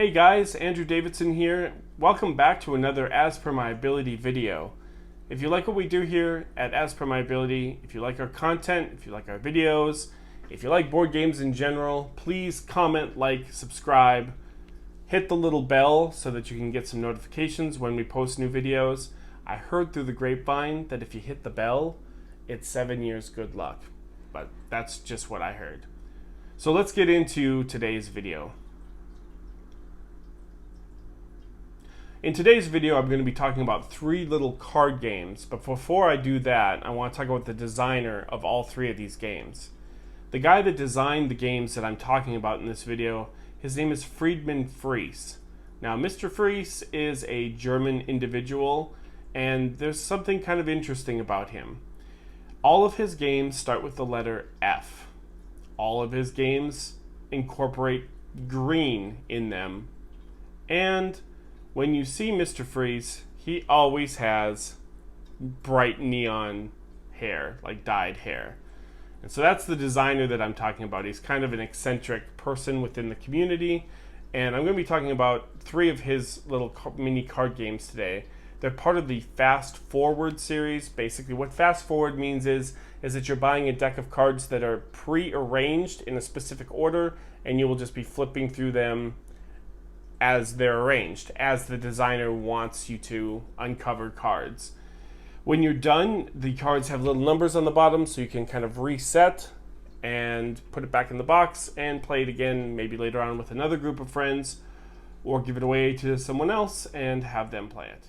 Hey guys, Andrew Davidson here. Welcome back to another As Per My Ability video. If you like what we do here at As Per My Ability, if you like our content, if you like our videos, if you like board games in general, please comment, like, subscribe, hit the little bell so that you can get some notifications when we post new videos. I heard through the grapevine that if you hit the bell, it's 7 years good luck. But that's just what I heard. So let's get into today's video. In today's video, I'm going to be talking about 3 little card games, but before I do that, I want to talk about the designer of all 3 of these games. The guy that designed the games that I'm talking about in this video, his name is Friedmann Friese. Now, Mr. Friese is a German individual, and there's something kind of interesting about him. All of his games start with the letter F. All of his games incorporate green in them, and when you see Mr. Friese, he always has bright neon hair, like dyed hair. And so that's the designer that I'm talking about. He's kind of an eccentric person within the community. And I'm going to be talking about 3 of his little mini card games today. They're part of the Fast Forward series. Basically, what Fast Forward means is that you're buying a deck of cards that are pre-arranged in a specific order, and you will just be flipping through them as they're arranged, as the designer wants you to uncover cards. When you're done, the cards have little numbers on the bottom, so you can kind of reset and put it back in the box and play it again, maybe later on with another group of friends, or give it away to someone else and have them play it.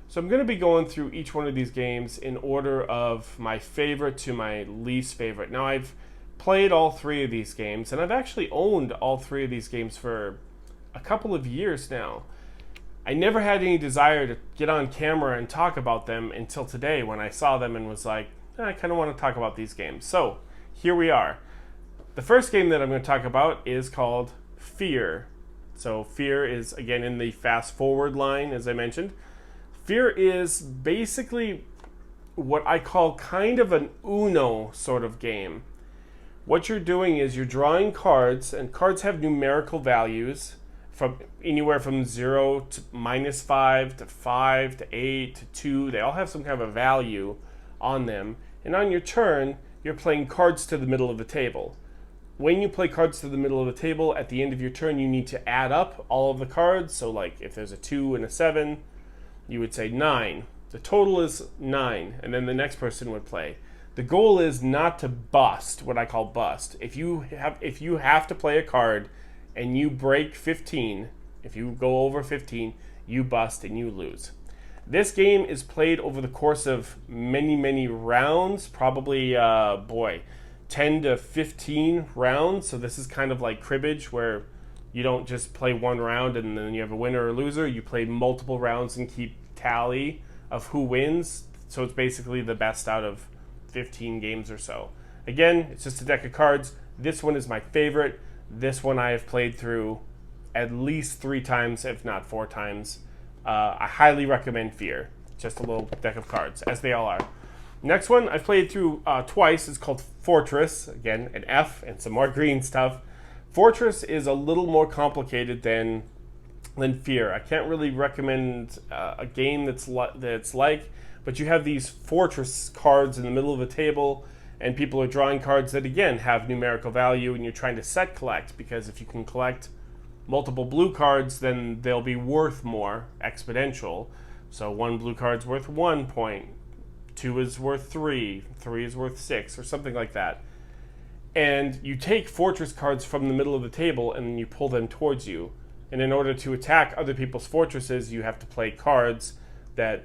So I'm going to be going through each one of these games in order of my favorite to my least favorite. Now, I've played all 3 of these games, and I've actually owned all 3 of these games for a couple of years now. I never had any desire to get on camera and talk about them until today when I saw them and was like, I kind of want to talk about these games. So here we are. The first game that I'm going to talk about is called Fear. So Fear is, again, in the Fast Forward line, as I mentioned. Fear is basically what I call kind of an Uno sort of game. What you're doing is you're drawing cards, and cards have numerical values from anywhere from 0 to -5 to 5 to 8 to 2. They all have some kind of a value on them. And on your turn, you're playing cards to the middle of the table. When you play cards to the middle of the table, at the end of your turn, you need to add up all of the cards. So like if there's a 2 and a 7, you would say 9. The total is 9, and then the next person would play. The goal is not to bust, what I call bust. If you have to play a card and you break 15, if you go over 15, you bust and you lose. This game is played over the course of many rounds, probably 10 to 15 rounds. So this is kind of like cribbage, where you don't just play one round and then you have a winner or loser. You play multiple rounds and keep tally of who wins. So it's basically the best out of 15 games or so. Again, it's just a deck of cards. This one is my favorite. This one I have played through at least 3 times, if not 4 times. I highly recommend Fear. Just a little deck of cards, as they all are. Next one I've played through twice. It's called Fortress. Again, an F and some more green stuff. Fortress is a little more complicated than Fear. I can't really recommend a game that's like, but you have these fortress cards in the middle of a table, and people are drawing cards that, again, have numerical value, and you're trying to set collect, because if you can collect multiple blue cards, then they'll be worth more, exponential. So 1 blue card's worth 1 point, 2 is worth 3, 3 is worth 6, or something like that. And you take fortress cards from the middle of the table, and you pull them towards you. And in order to attack other people's fortresses, you have to play cards that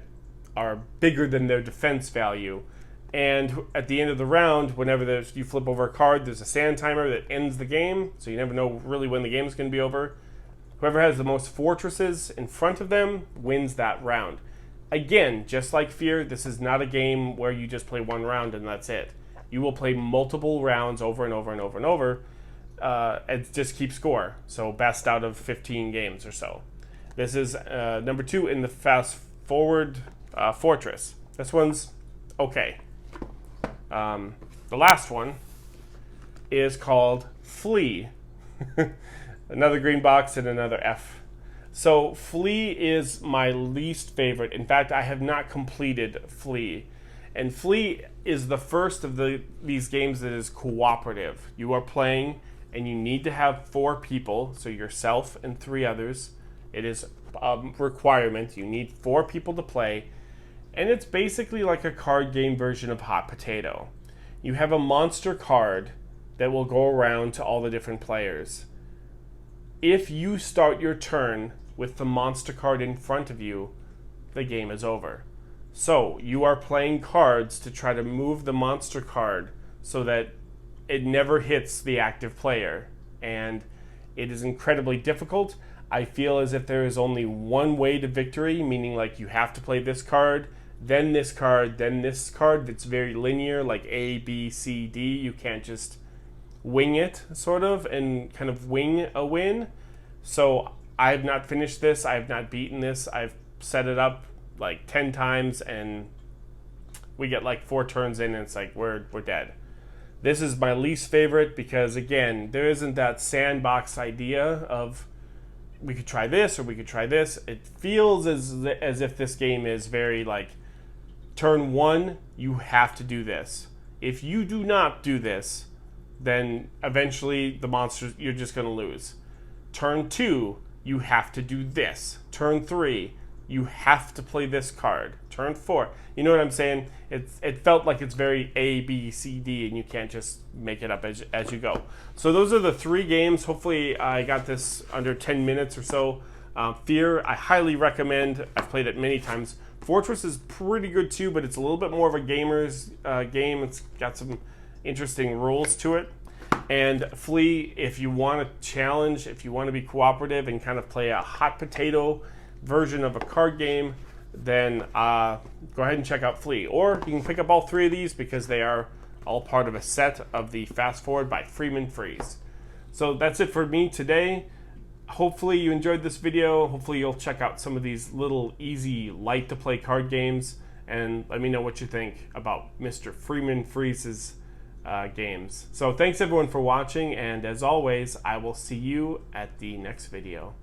are bigger than their defense value. And at the end of the round, whenever you flip over a card, there's a sand timer that ends the game, so you never know really when the game is going to be over. Whoever has the most fortresses in front of them wins that round. Again, just like Fear, this is not a game where you just play one round and that's it. You will play multiple rounds over and over and over and over, and just keep score. So best out of 15 games or so. This is number 2 in the Fast Forward Fortress. This one's okay. The last one is called Flea. Another green box and another F. So Flea is my least favorite. In fact, I have not completed Flea. And Flea is the first of these games that is cooperative. You are playing and you need to have 4 people, so yourself and 3 others. It is a requirement. You need 4 people to play. And it's basically like a card game version of Hot Potato. You have a monster card that will go around to all the different players. If you start your turn with the monster card in front of you, the game is over. So you are playing cards to try to move the monster card so that it never hits the active player. And it is incredibly difficult. I feel as if there is only one way to victory, meaning like you have to play this card, then this card, then this card. That's very linear, like A, B, C, D. You can't just wing it, sort of, and kind of wing a win. So I have not finished this. I have not beaten this. I've set it up like 10 times, and we get like 4 turns in, and it's like we're dead. This is my least favorite because, again, there isn't that sandbox idea of we could try this or we could try this. It feels as if this game is very like, turn 1, you have to do this. If you do not do this, then eventually the monsters, you're just going to lose. Turn 2, you have to do this. Turn 3, you have to play this card. Turn 4, you know what I'm saying? It felt like it's very A, B, C, D, and you can't just make it up as you go. So those are the 3 games. Hopefully I got this under 10 minutes or so. Fear, I highly recommend. I've played it many times. Fortress is pretty good too, but it's a little bit more of a gamer's game. It's got some interesting rules to it. And Flea, if you want a challenge, if you want to be cooperative and kind of play a hot potato version of a card game, then go ahead and check out Flea. Or you can pick up all 3 of these because they are all part of a set of the Fast Forward by Fridemann Friese. So that's it for me today. Hopefully you enjoyed this video. Hopefully you'll check out some of these little easy, light to play card games, and let me know what you think about Mr. Fridemann Friese's games. So thanks everyone for watching, and as always, I will see you at the next video.